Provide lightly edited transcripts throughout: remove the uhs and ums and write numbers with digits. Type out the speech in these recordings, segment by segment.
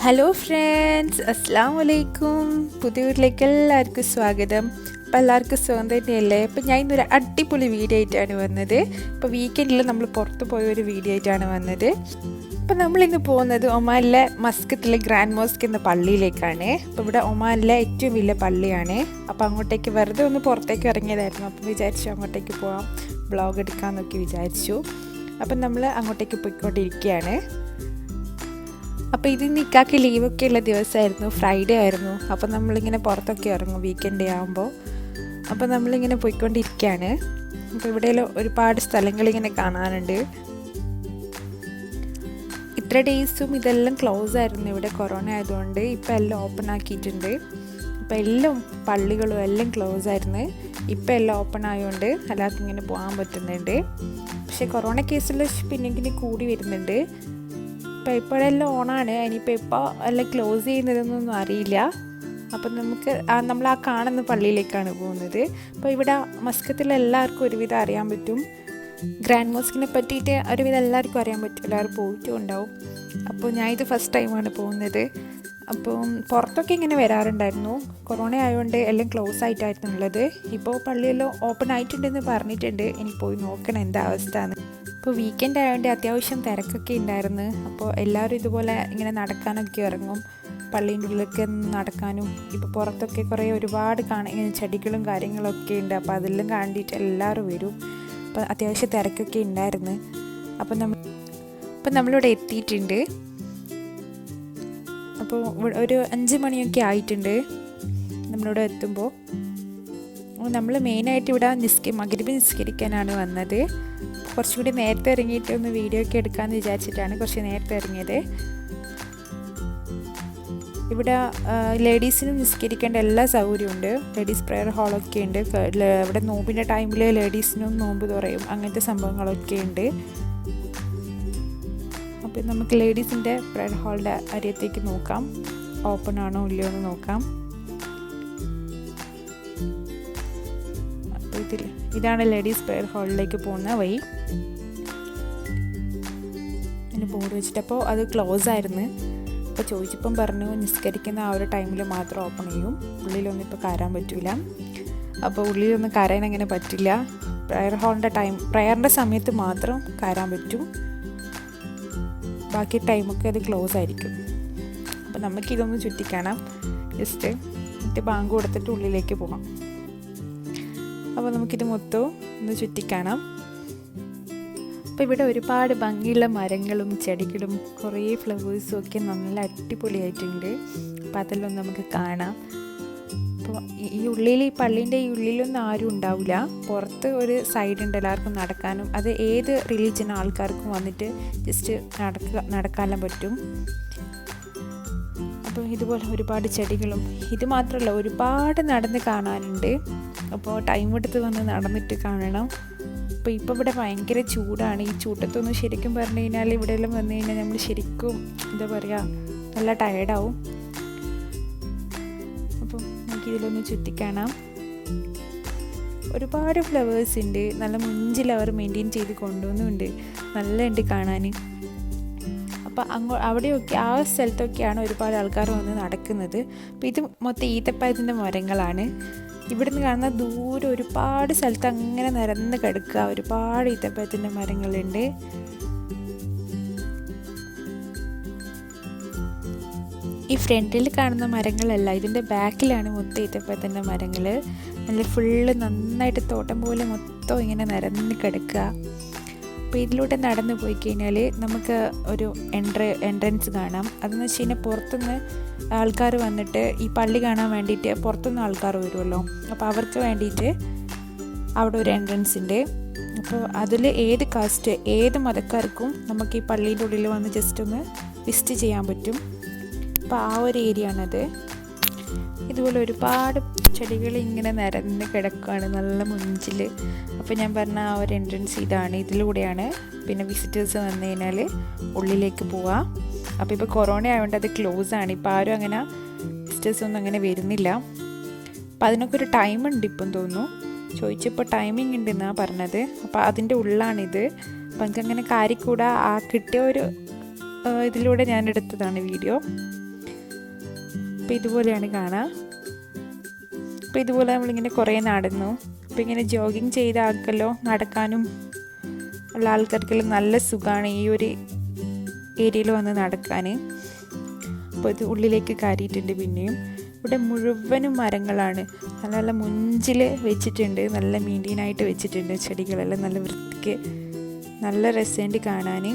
Hello friends, അസ്സാം വലൈക്കും. പുതിയ വീട്ടിലേക്ക് എല്ലാവർക്കും സ്വാഗതം. അപ്പോൾ എല്ലാവർക്കും സുഖം തന്നെയല്ലേ? അപ്പോൾ ഞാൻ ഇന്നൊരു അടിപൊളി വീഡിയോ ആയിട്ടാണ് വന്നത്. ഇപ്പോൾ വീക്കെൻഡിൽ നമ്മൾ പുറത്ത് പോയൊരു വീഡിയോ ആയിട്ടാണ് വന്നത്. അപ്പോൾ നമ്മളിന്ന് പോകുന്നത് ഒമാനിലെ മസ്കത്തിലെ ഗ്രാൻഡ് മോസ്ക് എന്ന പള്ളിയിലേക്കാണ്. അപ്പോൾ ഇവിടെ ഒമാനിലെ ഏറ്റവും വലിയ പള്ളിയാണ്. അപ്പോൾ അങ്ങോട്ടേക്ക് വെറുതെ ഒന്ന് പുറത്തേക്ക് ഇറങ്ങിയതായിരുന്നു. അപ്പോൾ വിചാരിച്ചു അങ്ങോട്ടേക്ക് പോകാം, വ്ളോഗ് എടുക്കാമെന്നൊക്കെ വിചാരിച്ചു. അപ്പം നമ്മൾ അങ്ങോട്ടേക്ക് പോയിക്കൊണ്ടിരിക്കുകയാണ്. അപ്പോൾ ഇത് നിക്കാക്ക് ലീവൊക്കെ ഉള്ള ദിവസമായിരുന്നു, ഫ്രൈഡേ ആയിരുന്നു. അപ്പോൾ നമ്മളിങ്ങനെ പുറത്തൊക്കെ ഇറങ്ങും വീക്കെൻഡ് ആകുമ്പോൾ. അപ്പോൾ നമ്മളിങ്ങനെ പോയിക്കൊണ്ടിരിക്കുകയാണ്. അപ്പോൾ ഇവിടെ ഒരുപാട് സ്ഥലങ്ങളിങ്ങനെ കാണാനുണ്ട്. ഇത്ര ഡേയ്സും ഇതെല്ലാം ക്ലോസ് ആയിരുന്നു ഇവിടെ, കൊറോണ ആയതുകൊണ്ട്. ഇപ്പോൾ എല്ലാം ഓപ്പൺ ആക്കിയിട്ടുണ്ട്. അപ്പോൾ എല്ലാം പള്ളികളും എല്ലാം ക്ലോസ് ആയിരുന്നു. ഇപ്പോൾ എല്ലാം ഓപ്പൺ ആയതുകൊണ്ട് എല്ലാവർക്കും ഇങ്ങനെ പോകാൻ പറ്റുന്നുണ്ട്. പക്ഷേ കൊറോണ കേസിൽ പിന്നെ കൂടി വരുന്നുണ്ട്. ഇപ്പോൾ ഇപ്പോഴെല്ലാം ഓണാണ്. ഇനിയിപ്പോൾ ഇപ്പോൾ എല്ലാം ക്ലോസ് ചെയ്യുന്നതെന്നൊന്നും അറിയില്ല. അപ്പം നമ്മൾ ആ കാണുന്ന പള്ളിയിലേക്കാണ് പോകുന്നത്. അപ്പോൾ ഇവിടെ മസ്കത്തിൽ എല്ലാവർക്കും ഒരുവിധം അറിയാൻ പറ്റും. ഗ്രാൻഡ് മോസ്കിനെ പറ്റിയിട്ട് ഒരുവിധം എല്ലാവർക്കും അറിയാൻ പറ്റും, എല്ലാവരും പോയിട്ടും ഉണ്ടാവും. അപ്പോൾ ഞാൻ ഇത് ഫസ്റ്റ് ടൈമാണ് പോകുന്നത്. അപ്പം പുറത്തൊക്കെ ഇങ്ങനെ വരാറുണ്ടായിരുന്നു. കൊറോണ ആയതുകൊണ്ട് എല്ലാം ക്ലോസ് ആയിട്ടായിരുന്നു ഉള്ളത്. ഇപ്പോൾ പള്ളിയെല്ലാം ഓപ്പൺ ആയിട്ടുണ്ടെന്ന് പറഞ്ഞിട്ടുണ്ട്. ഇനി പോയി നോക്കണം എന്താ അവസ്ഥ എന്ന്. ഇപ്പോൾ വീക്കെൻഡ് ആയതുകൊണ്ട് അത്യാവശ്യം തിരക്കൊക്കെ ഉണ്ടായിരുന്നു. അപ്പോൾ എല്ലാവരും ഇതുപോലെ നടക്കാനൊക്കെ ഇറങ്ങും, പള്ളീൻ്റെ ഉള്ളിലൊക്കെ നടക്കാനും. ഇപ്പോൾ പുറത്തൊക്കെ ഒരുപാട് ഇങ്ങനെ ചെടികളും കാര്യങ്ങളൊക്കെ ഉണ്ട്. അപ്പോൾ അതെല്ലാം കണ്ടിട്ട് എല്ലാവരും വരും. അപ്പോൾ അത്യാവശ്യം തിരക്കൊക്കെ ഉണ്ടായിരുന്നു. അപ്പോൾ നമ്മളിവിടെ എത്തിയിട്ടുണ്ട്. അപ്പോൾ ഒരു 5 മണിയൊക്കെ ആയിട്ടുണ്ട് നമ്മളിവിടെ എത്തുമ്പോൾ. നമ്മൾ മെയിനായിട്ട് ഇവിടെ മഗ്‌രിബ് നിസ്കരിക്കാനാണ് വന്നത്. കുറച്ചുകൂടി നേരത്തെ ഇറങ്ങിയിട്ട് ഒന്ന് വീഡിയോ ഒക്കെ എടുക്കാമെന്ന് വിചാരിച്ചിട്ടാണ് കുറച്ച് നേരത്തെ ഇറങ്ങിയത്. ഇവിടെ ലേഡീസിനും നിസ്കരിക്കേണ്ട എല്ലാ സൗകര്യവും ഉണ്ട്. ലേഡീസ് പ്രെയർ ഹാളൊക്കെ ഉണ്ട്. ഇവിടെ നോമ്പിൻ്റെ ടൈമിൽ ലേഡീസിനും നോമ്പ് തുറയും, അങ്ങനത്തെ സംഭവങ്ങളൊക്കെ ഉണ്ട്. അപ്പോൾ നമുക്ക് ലേഡീസിൻ്റെ പ്രെയർ ഹാളിൻ്റെ അരിയത്തേക്ക് നോക്കാം, ഓപ്പൺ ആണോ ഇല്ലയോ എന്ന് നോക്കാം. ഇതാണ് ലേഡീസ് പ്രെയർ ഹാളിലേക്ക് പോകുന്ന വഴി. അതിന് ബോർഡ് വെച്ചിട്ട്, അപ്പോൾ അത് ക്ലോസ് ആയിരുന്നു. അപ്പോൾ ചോദിച്ചപ്പം പറഞ്ഞു നിസ്കരിക്കുന്ന ആ ഒരു ടൈമിൽ മാത്രം ഓപ്പൺ ചെയ്യും, ഉള്ളിലൊന്നും ഇപ്പോൾ കയറാൻ പറ്റില്ല. അപ്പോൾ ഉള്ളിലൊന്നും കയറാൻ അങ്ങനെ പറ്റില്ല. പ്രയറിൻ്റെ സമയത്ത് മാത്രം കയറാൻ പറ്റും, ബാക്കി ടൈമൊക്കെ അത് ക്ലോസ് ആയിരിക്കും. അപ്പോൾ നമുക്കിതൊന്ന് ചുറ്റിക്കാണാം. ജസ്റ്റ് എന്നിട്ട് ബാങ്ക് കൊടുത്തിട്ട് ഉള്ളിലേക്ക് പോകാം. അപ്പോൾ നമുക്കിത് മൊത്തവും ഒന്ന് ചുറ്റിക്കാണാം. അപ്പോൾ ഇവിടെ ഒരുപാട് ഭംഗിയുള്ള മരങ്ങളും ചെടികളും കുറേ ഫ്ലവേഴ്സും ഒക്കെ നല്ല അടിപൊളിയായിട്ടുണ്ട്. അപ്പോൾ അതെല്ലാം നമുക്ക് കാണാം. അപ്പോൾ ഈ പള്ളീൻ്റെ ഈ ഉള്ളിലൊന്നും ആരും ഉണ്ടാവില്ല. പുറത്ത് ഒരു സൈഡ് ഉണ്ട് എല്ലാവർക്കും നടക്കാനും. അത് ഏത് റിലീജിയൻ ആൾക്കാർക്കും വന്നിട്ട് ജസ്റ്റ് നടക്കാനും പറ്റും. അപ്പോൾ ഇതുപോലെ ഒരുപാട് ചെടികളും, ഇത് മാത്രമല്ല ഒരുപാട് നടന്ന് കാണാനുണ്ട്. അപ്പോൾ ടൈം എടുത്ത് വന്ന് നടന്നിട്ട് കാണണം. അപ്പോൾ ഇവിടെ ഭയങ്കര ചൂടാണ്. ഈ ചൂട്ടത്തൊന്നും ശരിക്കും പറഞ്ഞു കഴിഞ്ഞാൽ ഇവിടെയെല്ലാം വന്നു കഴിഞ്ഞാൽ നമ്മൾ ശരിക്കും എന്താ പറയുക, നല്ല ടയർഡാവും. അപ്പം നമുക്കിതിലൊന്ന് ചുറ്റിക്കാണാം. ഒരുപാട് ഫ്ലവേഴ്സ് ഉണ്ട്, നല്ല മുഞ്ചിൽ അവർ മെയിൻറ്റെയിൻ ചെയ്ത് കൊണ്ടുവന്നുണ്ട്, നല്ല ഉണ്ട് കാണാൻ. അപ്പോൾ അവിടെയൊക്കെ ആ സ്ഥലത്തൊക്കെയാണ് ഒരുപാട് ആൾക്കാർ വന്ന് നടക്കുന്നത്. അപ്പോൾ ഇത് മൊത്തം ഈത്തപ്പഴത്തിൻ്റെ മരങ്ങളാണ്. ഇവിടുന്ന് കാണുന്ന ദൂരെ ഒരുപാട് സ്ഥലത്ത് അങ്ങനെ നിരന്ന് കിടക്കുക, ഒരുപാട് ഈത്തപ്പഴത്തിൻ്റെ മരങ്ങളുണ്ട്. ഈ ഫ്രണ്ടിൽ കാണുന്ന മരങ്ങളല്ല, ഇതിൻ്റെ ബാക്കിലാണ് മൊത്തം ഈത്തപ്പഴത്തിൻ്റെ മരങ്ങൾ. നല്ല ഫുള്ള് നന്നായിട്ട് തോട്ടം പോലെ മൊത്തം ഇങ്ങനെ നിരന്ന് കിടക്കുക. അപ്പോൾ ഇതിലൂടെ നടന്നു പോയി കഴിഞ്ഞാൽ നമുക്ക് ഒരു എൻട്രൻസ് കാണാം. അതെന്ന് വെച്ച് കഴിഞ്ഞാൽ പുറത്തുനിന്ന് ആൾക്കാർ വന്നിട്ട് ഈ പള്ളി കാണാൻ വേണ്ടിയിട്ട് പുറത്തുനിന്ന് ആൾക്കാർ വരുമല്ലോ. അപ്പോൾ അവർക്ക് വേണ്ടിയിട്ട് അവിടെ ഒരു എൻട്രൻസ് ഉണ്ട്. അപ്പോൾ അതിൽ ഏത് കാസ്റ്റ്, ഏത് മതക്കാർക്കും നമുക്ക് ഈ പള്ളീൻ്റെ ഉള്ളിൽ വന്ന് ജസ്റ്റ് ഒന്ന് വിസിറ്റ് ചെയ്യാൻ പറ്റും. അപ്പോൾ ആ ഒരു ഏരിയ ആണത്. ഇതുപോലെ ഒരുപാട് ചെടികൾ ഇങ്ങനെ നിരന്ന് കിടക്കുകയാണ് നല്ല മുഞ്ചിൽ. അപ്പോൾ ഞാൻ പറഞ്ഞ ആ ഒരു എൻട്രൻസ് ഇതാണ്, ഇതിലൂടെയാണ് പിന്നെ വിസിറ്റേഴ്സ് വന്നു കഴിഞ്ഞാൽ ഉള്ളിലേക്ക് പോവാം. അപ്പോൾ ഇപ്പോൾ കൊറോണ ആയതുകൊണ്ട് അത് ക്ലോസ് ആണ്. ഇപ്പോൾ ആരും അങ്ങനെ വിസിറ്റേഴ്സൊന്നും അങ്ങനെ വരുന്നില്ല. അപ്പോൾ അതിനൊക്കെ ഒരു ടൈം ഉണ്ട് ഇപ്പം തോന്നുന്നു. ചോദിച്ചപ്പോൾ ടൈമിംഗ് ഉണ്ടെന്നാണ് പറഞ്ഞത്. അപ്പോൾ അതിൻ്റെ ഉള്ളാണിത്. അപ്പോൾ എനിക്കങ്ങനെ കാര്യക്കൂടെ കിട്ടിയ ഒരു ഇതിലൂടെ ഞാൻ എടുത്തതാണ് വീഡിയോ. അപ്പോൾ ഇതുപോലെയാണ് കാണാം. അപ്പോൾ ഇതുപോലെ നമ്മളിങ്ങനെ കുറേ നടന്നു. അപ്പോൾ ഇങ്ങനെ ജോഗിങ് ചെയ്ത ആൾക്കല്ലോ നടക്കാനും ഉള്ള ആൾക്കാർക്കെല്ലാം നല്ല സുഖമാണ് ഈ ഒരു ഏരിയയിൽ വന്ന് നടക്കാൻ. അപ്പോൾ ഇത് ഉള്ളിലേക്ക് കയറിയിട്ടുണ്ട്. പിന്നെയും ഇവിടെ മുഴുവനും മരങ്ങളാണ്. നല്ല നല്ല മുഞ്ചിൽ വെച്ചിട്ടുണ്ട്, നല്ല മെയിൻറ്റെയിനായിട്ട് വെച്ചിട്ടുണ്ട്. ചെടികളെല്ലാം നല്ല വൃത്തിക്ക്, നല്ല രസമുണ്ട് കാണാൻ.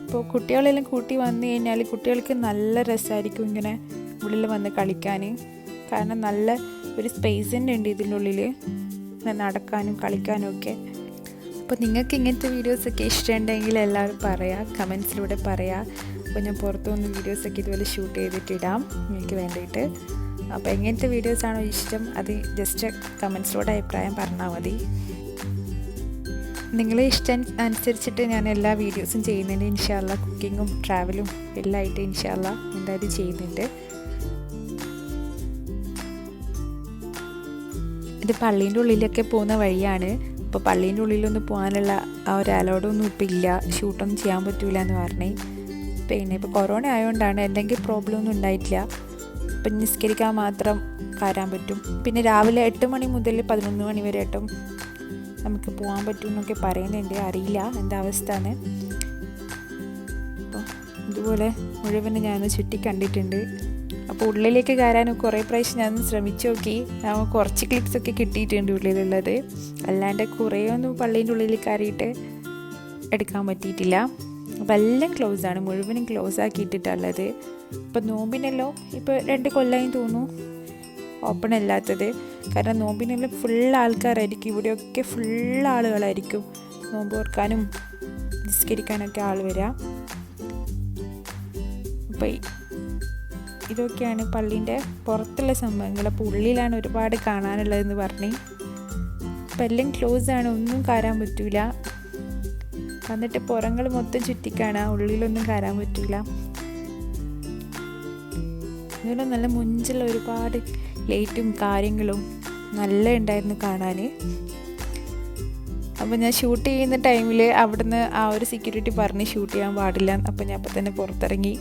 ഇപ്പോൾ കുട്ടികളെല്ലാം കൂട്ടി വന്നു കഴിഞ്ഞാൽ കുട്ടികൾക്ക് നല്ല രസമായിരിക്കും ഇങ്ങനെ ഉള്ളിൽ വന്ന് കളിക്കാൻ. കാരണം നല്ല ഒരു സ്പേസ് തന്നെ ഉണ്ട് ഇതിനുള്ളിൽ നടക്കാനും കളിക്കാനും ഒക്കെ. അപ്പോൾ നിങ്ങൾക്ക് ഇങ്ങനത്തെ വീഡിയോസൊക്കെ ഇഷ്ടമുണ്ടെങ്കിൽ എല്ലാവരും പറയാം, കമൻസിലൂടെ പറയാം. അപ്പോൾ ഞാൻ പുറത്തുനിന്ന് വീഡിയോസൊക്കെ ഇതുപോലെ ഷൂട്ട് ചെയ്തിട്ടിടാം നിങ്ങൾക്ക് വേണ്ടിയിട്ട്. അപ്പോൾ എങ്ങനത്തെ വീഡിയോസാണോ ഇഷ്ടം അത് ജസ്റ്റ് കമൻസിലൂടെ അഭിപ്രായം പറഞ്ഞാൽ മതി. നിങ്ങളെ ഇഷ്ടം അനുസരിച്ചിട്ട് ഞാൻ എല്ലാ വീഡിയോസും ചെയ്യുന്നുണ്ട്. ഇൻഷാ അല്ലാ കുക്കിങ്ങും ട്രാവലും എല്ലാം ആയിട്ട് ഇൻഷാ അല്ലാ എന്തായാലും ചെയ്യുന്നുണ്ട്. ഇത് പള്ളീൻ്റെ ഉള്ളിലൊക്കെ പോകുന്ന വഴിയാണ്. അപ്പോൾ പള്ളീൻ്റെ ഉള്ളിലൊന്നും പോകാനുള്ള ആ ഒരു അലോഡൊന്നും ഇപ്പോൾ ഇല്ല, ഷൂട്ടൊന്നും ചെയ്യാൻ പറ്റില്ല എന്ന് പറഞ്ഞേ. പിന്നെ ഇപ്പോൾ കൊറോണ ആയതുകൊണ്ടാണ്, അല്ലെങ്കിൽ പ്രോബ്ലം ഒന്നും ഉണ്ടായിട്ടില്ല. ഇപ്പം നിസ്കരിക്കാൻ മാത്രം കയറാൻ പറ്റും. പിന്നെ രാവിലെ 8 മണി മുതൽ 11 മണി വരെ ആയിട്ടും നമുക്ക് പോകാൻ പറ്റും എന്നൊക്കെ പറയുന്നുണ്ട്. അറിയില്ല എന്താ അവസ്ഥ എന്ന്. അപ്പോൾ ഇതുപോലെ മുഴുവൻ ഞാൻ ചുറ്റി കണ്ടിട്ടുണ്ട്. അപ്പോൾ ഉള്ളിലേക്ക് കയറാൻ കുറേ പ്രാവശ്യം ഞാൻ ശ്രമിച്ചു നോക്കി. കുറച്ച് ക്ലിപ്സൊക്കെ കിട്ടിയിട്ടുണ്ട് ഉള്ളിലുള്ളത്. അല്ലാണ്ട് കുറേയൊന്നും പള്ളീൻ്റെ ഉള്ളിൽ കയറിയിട്ട് എടുക്കാൻ പറ്റിയിട്ടില്ല. അപ്പോൾ എല്ലാം ക്ലോസാണ്, മുഴുവനും ക്ലോസ് ആക്കിയിട്ടിട്ടുള്ളത്. ഇപ്പോൾ നോമ്പിനല്ലോ ഇപ്പോൾ 2 കൊല്ലമായി തോന്നുന്നു ഓപ്പൺ അല്ലാത്തത്. കാരണം നോമ്പിനെല്ലാം ഫുൾ ആൾക്കാരായിരിക്കും, ഇവിടെയൊക്കെ ഫുൾ ആളുകളായിരിക്കും. നോമ്പ് ഓർക്കാനും നിസ്കരിക്കാനൊക്കെ ആൾ വരാം. അപ്പോൾ ഇതൊക്കെയാണ് പള്ളീൻ്റെ പുറത്തുള്ള സംഭവങ്ങൾ. അപ്പോൾ ഉള്ളിലാണ് ഒരുപാട് കാണാനുള്ളതെന്ന് പറഞ്ഞ്. അപ്പം എല്ലാം ക്ലോസാണ്, ഒന്നും കയറാൻ പറ്റില്ല. എന്നിട്ട് പുറങ്ങൾ മൊത്തം ചുറ്റിക്കാണാം, ഉള്ളിലൊന്നും കയറാൻ പറ്റില്ല. അതുപോലെ നല്ല മുഞ്ചുള്ള ഒരുപാട് ലൈറ്റും കാര്യങ്ങളും നല്ല ഉണ്ടായിരുന്നു കാണാൻ. അപ്പോൾ ഞാൻ ഷൂട്ട് ചെയ്യുന്ന ടൈമിൽ അവിടുന്ന് ആ ഒരു സെക്യൂരിറ്റി പറഞ്ഞ് ഷൂട്ട് ചെയ്യാൻ പാടില്ല. അപ്പോൾ ഞാൻ അപ്പം തന്നെ പുറത്തിറങ്ങി.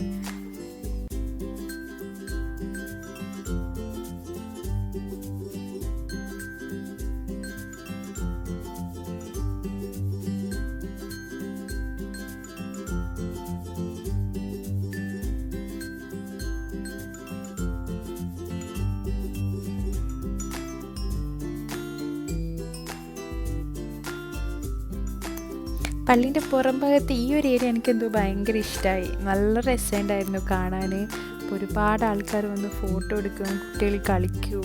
പള്ളീൻ്റെ പുറം ഭാഗത്ത് ഈ ഒരു ഏരിയ എനിക്കെന്തോ ഭയങ്കര ഇഷ്ടമായി. നല്ല രസമുണ്ടായിരുന്നു കാണാൻ. ഒരുപാട് ആൾക്കാർ വന്ന് ഫോട്ടോ എടുക്കും, കുട്ടികൾ കളിക്കും,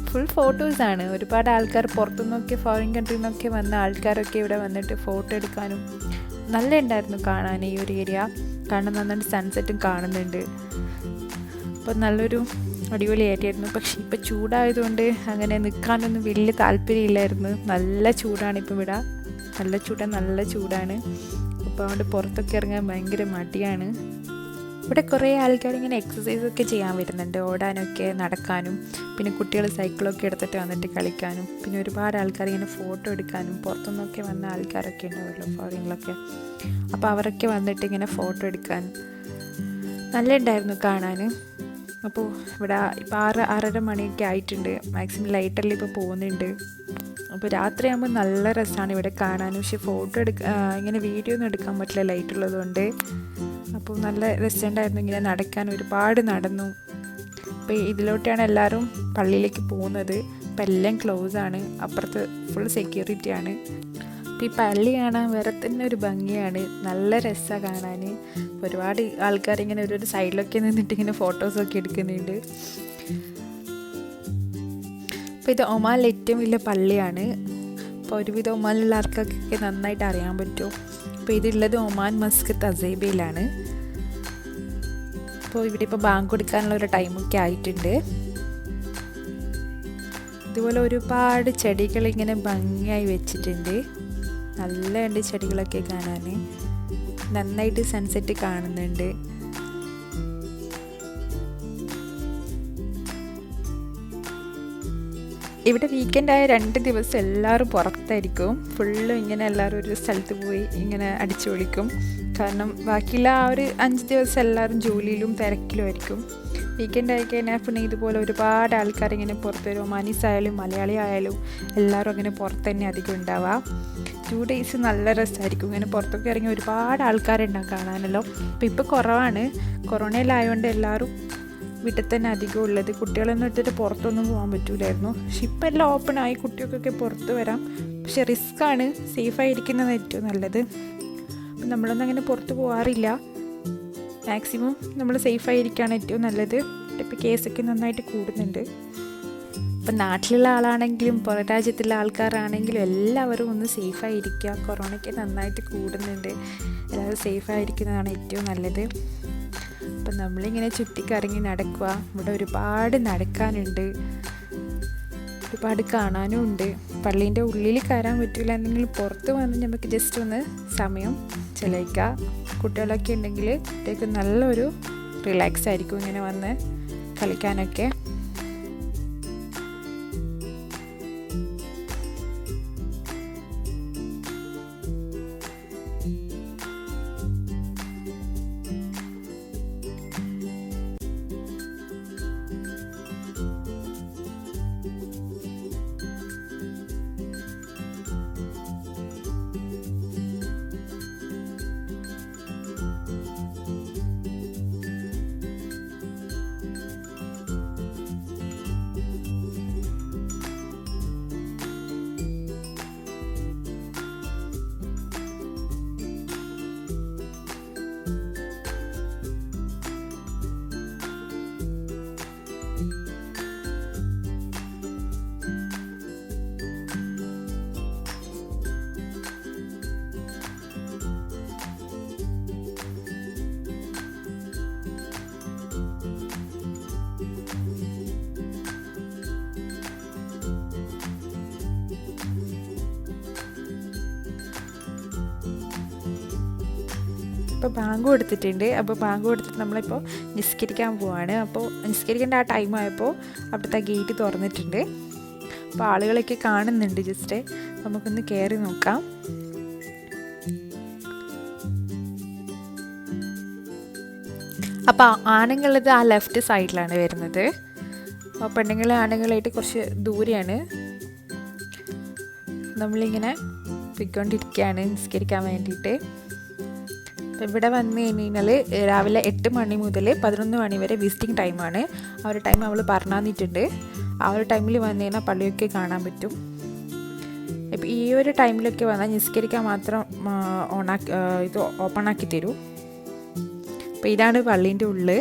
ഫുൾ ഫോട്ടോസാണ്. ഒരുപാട് ആൾക്കാർ പുറത്തുനിന്നൊക്കെ ഫോറിൻ കൺട്രിയിൽ നിന്നൊക്കെ വന്ന ആൾക്കാരൊക്കെ ഇവിടെ വന്നിട്ട് ഫോട്ടോ എടുക്കാനും നല്ല ഉണ്ടായിരുന്നു കാണാൻ ഈ ഒരു ഏരിയ. കാരണം നന്നായിട്ട് സൺസെറ്റും കാണുന്നുണ്ട്. അപ്പോൾ നല്ലൊരു അടിപൊളി ഏരിയ ആയിരുന്നു. പക്ഷേ ഇപ്പോൾ ചൂടായതുകൊണ്ട് അങ്ങനെ നിൽക്കാനൊന്നും വലിയ താല്പര്യമില്ലായിരുന്നു. നല്ല ചൂടാണ് ഇപ്പോൾ ഇവിടെ, നല്ല ചൂടാണ്. അപ്പോൾ അതുകൊണ്ട് പുറത്തൊക്കെ ഇറങ്ങാൻ ഭയങ്കര മടിയാണ്. ഇവിടെ കുറേ ആൾക്കാർ ഇങ്ങനെ എക്സസൈസൊക്കെ ചെയ്യാൻ വരുന്നുണ്ട്, ഓടാനൊക്കെ നടക്കാനും. പിന്നെ കുട്ടികൾ സൈക്കിളൊക്കെ എടുത്തിട്ട് വന്നിട്ട് കളിക്കാനും. പിന്നെ ഒരുപാട് ആൾക്കാർ ഇങ്ങനെ ഫോട്ടോ എടുക്കാനും. പുറത്തുനിന്നൊക്കെ വന്ന ആൾക്കാരൊക്കെ ഉണ്ടാവുമല്ലോ ഫോറിനിലൊക്കെ, അപ്പോൾ അവരൊക്കെ വന്നിട്ട് ഇങ്ങനെ ഫോട്ടോ എടുക്കാൻ നല്ല ഉണ്ടായിരുന്നു കാണാൻ. അപ്പോൾ ഇവിടെ ഇപ്പോൾ 6-6:30 മണിയൊക്കെ ആയിട്ടുണ്ട്. മാക്സിമം ലൈറ്റെല്ലാം ഇപ്പോൾ പോകുന്നുണ്ട്. അപ്പോൾ രാത്രിയാകുമ്പോൾ നല്ല രസമാണ് ഇവിടെ കാണാൻ. പക്ഷേ ഫോട്ടോ ഇങ്ങനെ വീഡിയോ ഒന്നും എടുക്കാൻ പറ്റില്ല ലൈറ്റ് ഉള്ളതുകൊണ്ട്. അപ്പോൾ നല്ല രസമുണ്ടായിരുന്നു ഇങ്ങനെ നടക്കാൻ. ഒരുപാട് നടന്നു. അപ്പോൾ ഇതിലോട്ടാണ് എല്ലാവരും പള്ളിയിലേക്ക് പോകുന്നത്. അപ്പോൾ എല്ലാം ക്ലോസാണ്, അപ്പുറത്ത് ഫുൾ സെക്യൂരിറ്റിയാണ്. അപ്പോൾ ഈ പള്ളി കാണാൻ വേറെ തന്നെ ഒരു ഭംഗിയാണ്, നല്ല രസമാണ് കാണാൻ. ഒരുപാട് ആൾക്കാർ ഇങ്ങനെ ഒരു സൈഡിലൊക്കെ നിന്നിട്ട് ഇങ്ങനെ ഫോട്ടോസൊക്കെ എടുക്കുന്നുണ്ട്. അപ്പോൾ ഇത് ഒമാനിലെ ഏറ്റവും വലിയ പള്ളിയാണ്. അപ്പോൾ ഒരുവിധം ഒമാനിലുള്ള ആൾക്കാർക്കൊക്കെ നന്നായിട്ട് അറിയാൻ പറ്റും. അപ്പോൾ ഇതുള്ളത് ഒമാൻ മസ്ക് തസൈബയിലാണ്. അപ്പോൾ ഇവിടെ ഇപ്പോൾ ബാങ്ക് കൊടുക്കാനുള്ള ഒരു ടൈമൊക്കെ ആയിട്ടുണ്ട്. ഇതുപോലെ ഒരുപാട് ചെടികൾ ഇങ്ങനെ ഭംഗിയായി വെച്ചിട്ടുണ്ട്. നല്ല ഉണ്ട് ചെടികളൊക്കെ കാണാൻ. നന്നായിട്ട് സൺസെറ്റ് കാണുന്നുണ്ട്. ഇവിടെ വീക്കെൻഡായ 2 ദിവസം എല്ലാവരും പുറത്തായിരിക്കും. ഫുള്ളും ഇങ്ങനെ എല്ലാവരും ഒരു സ്ഥലത്ത് പോയി ഇങ്ങനെ അടിച്ചു പൊളിക്കും. കാരണം ബാക്കിയുള്ള ആ ഒരു 5 ദിവസം എല്ലാവരും ജോലിയിലും തിരക്കിലും ആയിരിക്കും. വീക്കെൻഡ് ആയി കഴിഞ്ഞാൽ പിന്നെ ഇതുപോലെ ഒരുപാട് ആൾക്കാർ ഇങ്ങനെ പുറത്ത് വരും. ഒമാനീസ് ആയാലും മലയാളി ആയാലും എല്ലാവരും അങ്ങനെ പുറത്ത് തന്നെ അധികം ഉണ്ടാവുക. 2 days നല്ല രസമായിരിക്കും. ഇങ്ങനെ പുറത്തൊക്കെ ഇറങ്ങി ഒരുപാട് ആൾക്കാരുണ്ടാകും കാണാനല്ലോ. ഇപ്പോൾ കുറവാണ്, കൊറോണയിലായതുകൊണ്ട് എല്ലാവരും വീട്ടിൽ തന്നെ അധികം ഉള്ളത്. കുട്ടികളൊന്നും എടുത്തിട്ട് പുറത്തൊന്നും പോകാൻ പറ്റില്ലായിരുന്നു. പക്ഷെ ഇപ്പം എല്ലാം ഓപ്പണായി, കുട്ടികൾക്കൊക്കെ പുറത്ത് വരാം. പക്ഷെ റിസ്ക്കാണ്, സേഫായിരിക്കുന്നതാണ് ഏറ്റവും നല്ലത്. അപ്പം നമ്മളൊന്നും അങ്ങനെ പുറത്ത് പോകാറില്ല. മാക്സിമം നമ്മൾ സേഫായിരിക്കുകയാണ് ഏറ്റവും നല്ലത്. ഇപ്പോൾ കേസൊക്കെ നന്നായിട്ട് കൂടുന്നുണ്ട്. ഇപ്പം നാട്ടിലുള്ള ആളാണെങ്കിലും പുറം രാജ്യത്തുള്ള ആൾക്കാരാണെങ്കിലും എല്ലാവരും ഒന്ന് സേഫായിരിക്കുക. കൊറോണയ്ക്ക് നന്നായിട്ട് കൂടുന്നുണ്ട്. എല്ലാവരും സേഫായിരിക്കുന്നതാണ് ഏറ്റവും നല്ലത്. അപ്പം നമ്മളിങ്ങനെ ചുറ്റിക്കറങ്ങി നടക്കുക. ഇവിടെ ഒരുപാട് നടക്കാനുണ്ട്, ഒരുപാട് കാണാനും ഉണ്ട്. പള്ളീൻ്റെ ഉള്ളിൽ കയറാൻ പറ്റില്ല എന്നെങ്കിൽ പുറത്ത് വന്ന് നമുക്ക് ജസ്റ്റ് ഒന്ന് സമയം ചെലവഴിക്കാം. കുട്ടികളൊക്കെ ഉണ്ടെങ്കിൽ കുട്ടികൾക്ക് നല്ലൊരു റിലാക്സ് ആയിരിക്കും ഇങ്ങനെ വന്ന് കളിക്കാനൊക്കെ. ഇപ്പോൾ ബാങ്ക് കൊടുത്തിട്ടുണ്ട്. അപ്പോൾ ബാങ്ക് കൊടുത്തിട്ട് നമ്മളിപ്പോൾ നിസ്കരിക്കാൻ പോവാണ്. അപ്പോൾ നിസ്കരിക്കേണ്ട ആ ടൈം ആയപ്പോൾ അവിടുത്തെ ഗേറ്റ് തുറന്നിട്ടുണ്ട്. അപ്പോൾ ആളുകളൊക്കെ കാണുന്നുണ്ട്. ജസ്റ്റ് നമുക്കൊന്ന് കയറി നോക്കാം. അപ്പോൾ ആണുങ്ങളത് ആ ലെഫ്റ്റ് സൈഡിലാണ് വരുന്നത്. അപ്പോൾ പെണ്ണുങ്ങൾ ആണുങ്ങളായിട്ട് കുറച്ച് ദൂരെയാണ്. നമ്മളിങ്ങനെ പോയിക്കൊണ്ടിരിക്കുകയാണ് നിസ്കരിക്കാൻ വേണ്ടിയിട്ട്. ഇവിടെ വന്നു കഴിഞ്ഞാൽ രാവിലെ 8 മണി മുതൽ 11 മണി വരെ വിസിറ്റിംഗ് ടൈമാണ്. ആ ഒരു ടൈം അവൾ പറഞ്ഞിട്ടുണ്ട്. ആ ഒരു ടൈമിൽ വന്നു കഴിഞ്ഞാൽ പള്ളിയൊക്കെ കാണാൻ പറ്റും. ഇപ്പം ഈ ഒരു ടൈമിലൊക്കെ വന്നാൽ നിസ്കരിക്കാൻ മാത്രം ഇത് ഓപ്പണാക്കി തരും. അപ്പോൾ ഇതാണ് പള്ളീൻ്റെ ഉള്ളിൽ.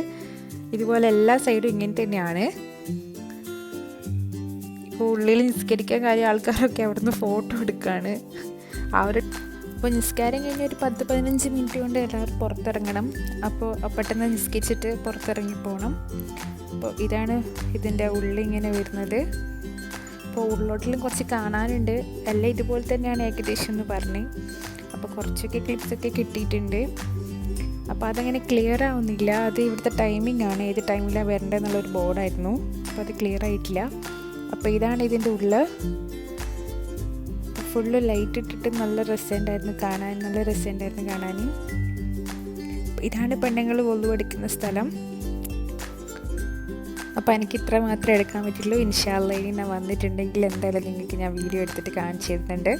ഇതുപോലെ എല്ലാ സൈഡും ഇങ്ങനെ തന്നെയാണ്. ഇപ്പോൾ ഉള്ളിൽ നിസ്കരിക്കാൻ കാര്യം ആൾക്കാരൊക്കെ അവിടുന്ന് ഫോട്ടോ എടുക്കുകയാണ്. ആ ഒരു അപ്പോൾ നിസ്കാരം കഴിഞ്ഞ് ഒരു 10-15 മിനിറ്റ് കൊണ്ട് എല്ലാവരും പുറത്തിറങ്ങണം. അപ്പോൾ പെട്ടെന്ന് നിസ്കരിച്ചിട്ട് പുറത്തിറങ്ങി പോകണം. അപ്പോൾ ഇതാണ് ഇതിൻ്റെ ഉള്ളിങ്ങനെ വരുന്നത്. അപ്പോൾ ഉള്ളോട്ടിലും കുറച്ച് കാണാനുണ്ട്. എല്ലാം ഇതുപോലെ തന്നെയാണ് ഏകദേശം എന്ന് പറഞ്ഞ്. അപ്പോൾ കുറച്ചൊക്കെ ക്ലിപ്സൊക്കെ കിട്ടിയിട്ടുണ്ട്. അപ്പോൾ അതങ്ങനെ ക്ലിയർ ആവുന്നില്ല. അത് ഇവിടുത്തെ ടൈമിംഗ് ആണ്, ഏത് ടൈമിലാണ് വരേണ്ടതെന്നുള്ളൊരു ബോർഡായിരുന്നു. അപ്പോൾ അത് ക്ലിയർ ആയിട്ടില്ല. അപ്പോൾ ഇതാണ് ഇതിൻ്റെ ഉള്ളിൽ. ഫുള്ള് ലൈറ്റ് ഇട്ടിട്ട് നല്ല രസമുണ്ടായിരുന്നു കാണാൻ. ഇതാണ് പെണ്ണുങ്ങൾ വൊളു എടുക്കുന്ന സ്ഥലം. അപ്പോൾ എനിക്ക് ഇത്ര മാത്രമേ എടുക്കാൻ പറ്റുള്ളൂ. ഇൻഷാ അല്ലാഹ് ഇനി ഞാൻ വന്നിട്ടുണ്ടെങ്കിൽ എന്തായാലും നിങ്ങൾക്ക് ഞാൻ വീഡിയോ എടുത്തിട്ട് കാണിച്ചു തരുന്നുണ്ട്.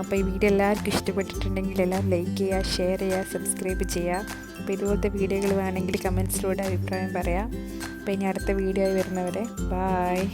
അപ്പോൾ ഈ വീഡിയോ എല്ലാവർക്കും ഇഷ്ടപ്പെട്ടിട്ടുണ്ടെങ്കിൽ എല്ലാവരും ലൈക്ക് ചെയ്യുക, ഷെയർ ചെയ്യുക, സബ്സ്ക്രൈബ് ചെയ്യുക. അപ്പോൾ ഇതുപോലത്തെ വീഡിയോകൾ വേണമെങ്കിൽ കമൻസിലൂടെ അഭിപ്രായം പറയാം. അപ്പോൾ ഇനി അടുത്ത വീഡിയോ ആയി വരുന്നവരെ ബായ്.